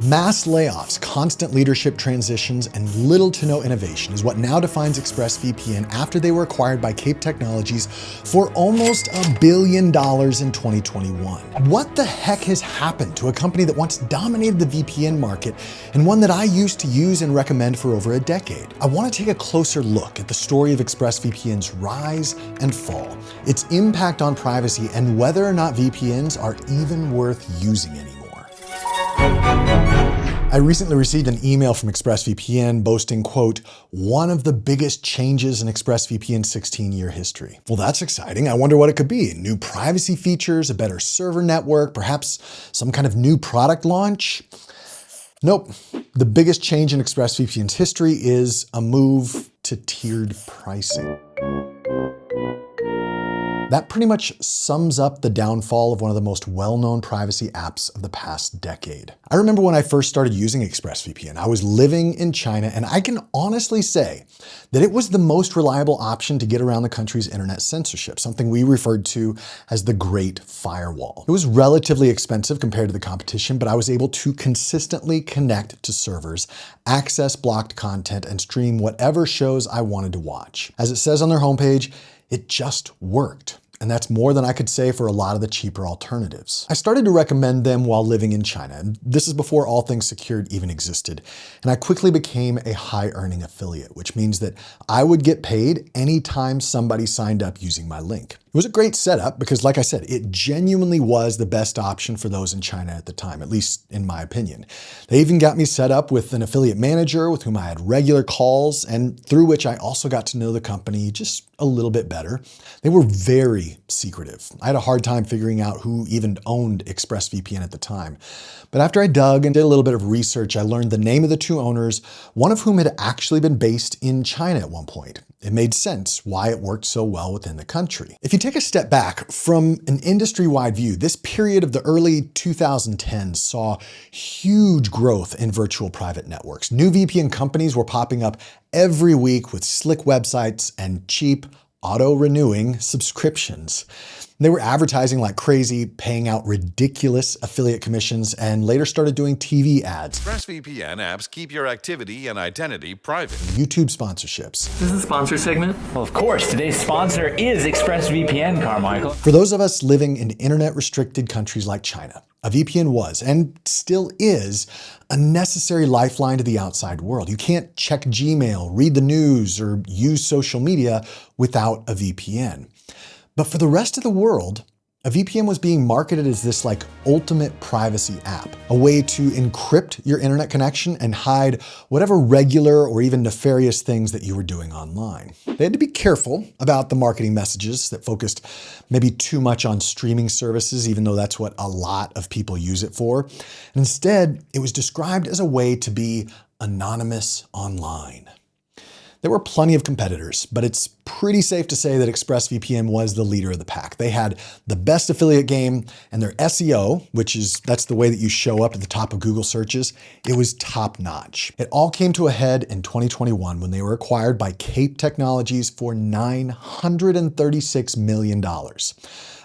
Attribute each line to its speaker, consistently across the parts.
Speaker 1: Mass layoffs, constant leadership transitions, and little to no innovation is what now defines ExpressVPN after they were acquired by Kape Technologies for almost $1 billion in 2021. What the heck has happened to a company that once dominated the VPN market and one that I used to use and recommend for over a decade? I want to take a closer look at the story of ExpressVPN's rise and fall, its impact on privacy, and whether or not VPNs are even worth using anymore. I recently received an email from ExpressVPN boasting, quote, one of the biggest changes in ExpressVPN's 16-year history. Well, that's exciting. I wonder what it could be. New privacy features, a better server network, perhaps some kind of new product launch? Nope. The biggest change in ExpressVPN's history is a move to tiered pricing. That pretty much sums up the downfall of one of the most well-known privacy apps of the past decade. I remember when I first started using ExpressVPN, I was living in China, and I can honestly say that it was the most reliable option to get around the country's internet censorship, something we referred to as the Great Firewall. It was relatively expensive compared to the competition, but I was able to consistently connect to servers, access blocked content, and stream whatever shows I wanted to watch. As it says on their homepage, it just worked. And that's more than I could say for a lot of the cheaper alternatives. I started to recommend them while living in China, and this is before All Things Secured even existed. And I quickly became a high-earning affiliate, which means that I would get paid anytime somebody signed up using my link. It was a great setup because, like I said, it genuinely was the best option for those in China at the time, at least in my opinion. They even got me set up with an affiliate manager with whom I had regular calls and through which I also got to know the company just a little bit better. They were very secretive. I had a hard time figuring out who even owned ExpressVPN at the time. But after I dug and did a little bit of research, I learned the name of the two owners, one of whom had actually been based in China at one point. It made sense why it worked so well within the country. If you take a step back from an industry-wide view, this period of the early 2010s saw huge growth in virtual private networks. New VPN companies were popping up every week with slick websites and cheap, auto-renewing subscriptions. They were advertising like crazy, paying out ridiculous affiliate commissions, and later started doing TV ads.
Speaker 2: ExpressVPN apps keep your activity and identity private.
Speaker 1: YouTube sponsorships.
Speaker 3: This is a sponsor segment?
Speaker 4: Well, of course, today's sponsor is ExpressVPN, Carmichael.
Speaker 1: For those of us living in internet-restricted countries like China, a VPN was, and still is, a necessary lifeline to the outside world. You can't check Gmail, read the news, or use social media without a VPN. But for the rest of the world, a VPN was being marketed as this like ultimate privacy app, a way to encrypt your internet connection and hide whatever regular or even nefarious things that you were doing online. They had to be careful about the marketing messages that focused maybe too much on streaming services, even though that's what a lot of people use it for. And instead, it was described as a way to be anonymous online. There were plenty of competitors, but it's pretty safe to say that ExpressVPN was the leader of the pack. They had the best affiliate game, and their SEO, that's the way that you show up at the top of Google searches, it was top notch. It all came to a head in 2021 when they were acquired by Kape Technologies for $936 million.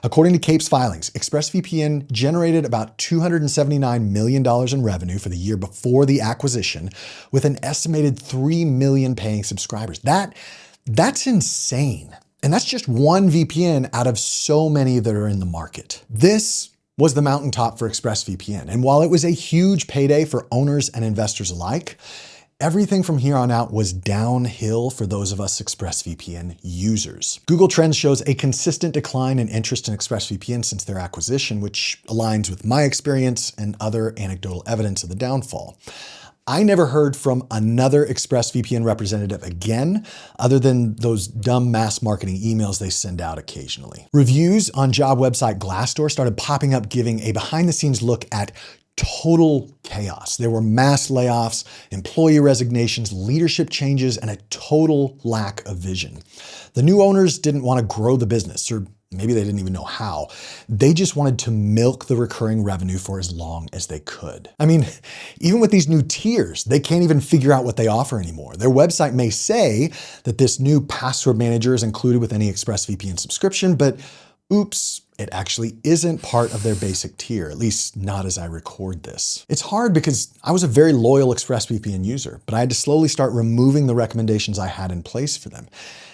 Speaker 1: According to Kape's filings, ExpressVPN generated about $279 million in revenue for the year before the acquisition, with an estimated 3 million paying subscribers. That's insane. And that's just one VPN out of so many that are in the market. This was the mountaintop for ExpressVPN. And while it was a huge payday for owners and investors alike, everything from here on out was downhill for those of us ExpressVPN users. Google Trends shows a consistent decline in interest in ExpressVPN since their acquisition, which aligns with my experience and other anecdotal evidence of the downfall. I never heard from another ExpressVPN representative again, other than those dumb mass marketing emails they send out occasionally. Reviews on job website Glassdoor started popping up, giving a behind-the-scenes look at total chaos. There were mass layoffs, employee resignations, leadership changes, and a total lack of vision. The new owners didn't want to grow the business, or maybe they didn't even know how. They just wanted to milk the recurring revenue for as long as they could. I mean, even with these new tiers, they can't even figure out what they offer anymore. Their website may say that this new password manager is included with any ExpressVPN subscription, but Oops, it actually isn't part of their basic tier, at least not as I record this. It's hard because I was a very loyal ExpressVPN user, but I had to slowly start removing the recommendations I had in place for them.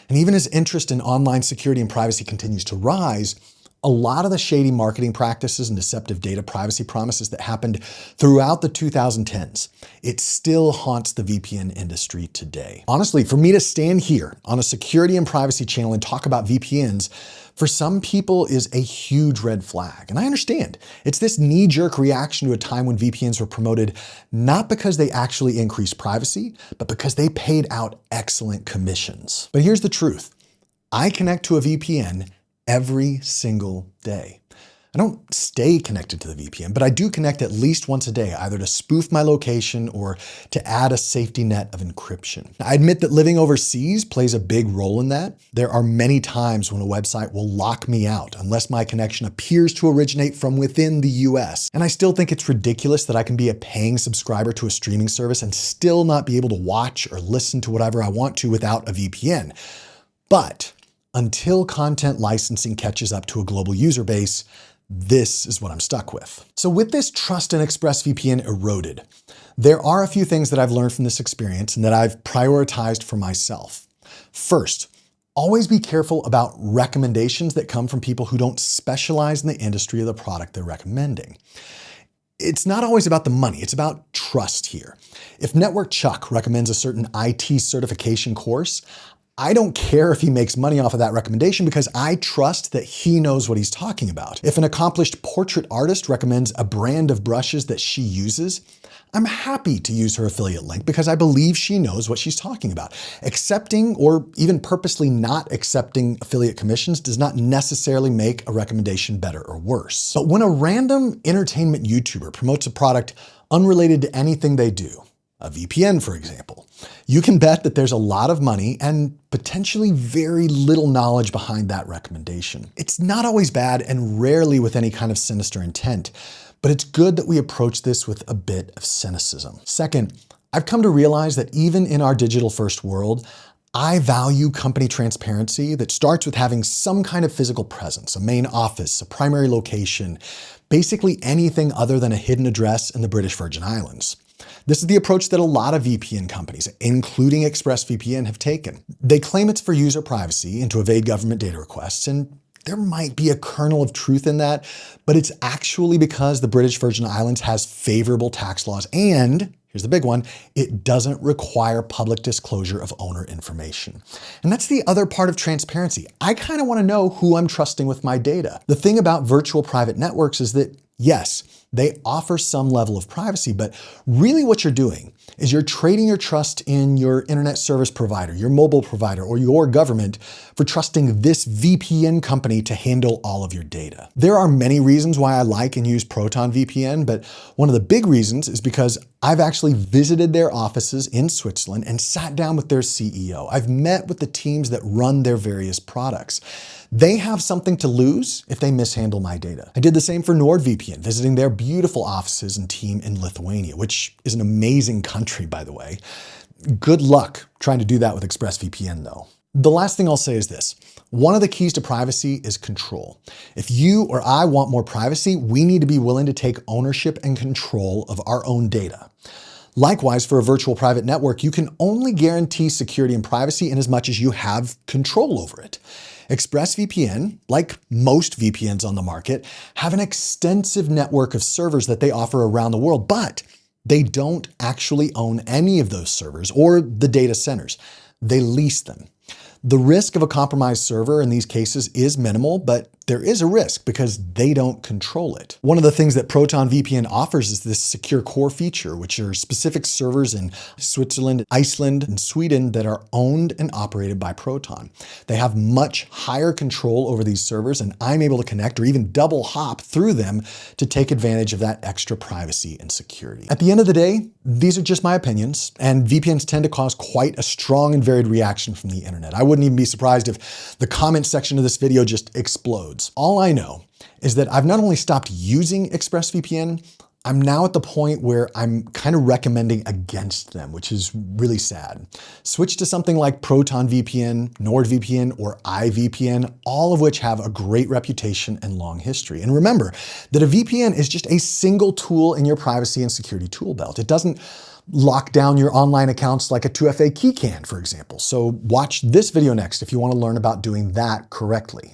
Speaker 1: And even as interest in online security and privacy continues to rise, a lot of the shady marketing practices and deceptive data privacy promises that happened throughout the 2010s, it still haunts the VPN industry today. Honestly, for me to stand here on a security and privacy channel and talk about VPNs, for some people is a huge red flag. And I understand. It's this knee-jerk reaction to a time when VPNs were promoted not because they actually increased privacy, but because they paid out excellent commissions. But here's the truth. I connect to a VPN every single day. I don't stay connected to the VPN, but I do connect at least once a day, either to spoof my location or to add a safety net of encryption. I admit that living overseas plays a big role in that. There are many times when a website will lock me out unless my connection appears to originate from within the US. And I still think it's ridiculous that I can be a paying subscriber to a streaming service and still not be able to watch or listen to whatever I want to without a VPN. But until content licensing catches up to a global user base, this is what I'm stuck with. So with this trust in ExpressVPN eroded, there are a few things that I've learned from this experience and that I've prioritized for myself. First, always be careful about recommendations that come from people who don't specialize in the industry of the product they're recommending. It's not always about the money, it's about trust here. If Network Chuck recommends a certain IT certification course, I don't care if he makes money off of that recommendation because I trust that he knows what he's talking about. If an accomplished portrait artist recommends a brand of brushes that she uses, I'm happy to use her affiliate link because I believe she knows what she's talking about. Accepting or even purposely not accepting affiliate commissions does not necessarily make a recommendation better or worse. But when a random entertainment YouTuber promotes a product unrelated to anything they do, a VPN, for example, you can bet that there's a lot of money and potentially very little knowledge behind that recommendation. It's not always bad and rarely with any kind of sinister intent, but it's good that we approach this with a bit of cynicism. Second, I've come to realize that even in our digital-first world, I value company transparency that starts with having some kind of physical presence, a main office, a primary location, basically anything other than a hidden address in the British Virgin Islands. This is the approach that a lot of VPN companies, including ExpressVPN, have taken. They claim it's for user privacy and to evade government data requests, and there might be a kernel of truth in that, but it's actually because the British Virgin Islands has favorable tax laws and, here's the big one, it doesn't require public disclosure of owner information. And that's the other part of transparency. I kind of want to know who I'm trusting with my data. The thing about virtual private networks is that, yes, they offer some level of privacy, but really what you're doing is you're trading your trust in your internet service provider, your mobile provider, or your government for trusting this VPN company to handle all of your data. There are many reasons why I like and use Proton VPN, but one of the big reasons is because I've actually visited their offices in Switzerland and sat down with their CEO. I've met with the teams that run their various products. They have something to lose if they mishandle my data. I did the same for NordVPN, visiting their beautiful offices and team in Lithuania, which is an amazing country, by the way. Good luck trying to do that with ExpressVPN, though. The last thing I'll say is this. One of the keys to privacy is control. If you or I want more privacy, we need to be willing to take ownership and control of our own data. Likewise, for a virtual private network, you can only guarantee security and privacy in as much as you have control over it. ExpressVPN, like most VPNs on the market, have an extensive network of servers that they offer around the world, but they don't actually own any of those servers or the data centers. They lease them. The risk of a compromised server in these cases is minimal, but there is a risk because they don't control it. One of the things that Proton VPN offers is this secure core feature, which are specific servers in Switzerland, Iceland, and Sweden that are owned and operated by Proton. They have much higher control over these servers, and I'm able to connect or even double hop through them to take advantage of that extra privacy and security. At the end of the day, these are just my opinions, and VPNs tend to cause quite a strong and varied reaction from the internet. I wouldn't even be surprised if the comment section of this video just explodes. All I know is that I've not only stopped using ExpressVPN, I'm now at the point where I'm kind of recommending against them, which is really sad. Switch to something like Proton VPN, NordVPN, or iVPN, all of which have a great reputation and long history. And remember that a VPN is just a single tool in your privacy and security tool belt. It doesn't lock down your online accounts like a 2FA key can, for example. So watch this video next if you want to learn about doing that correctly.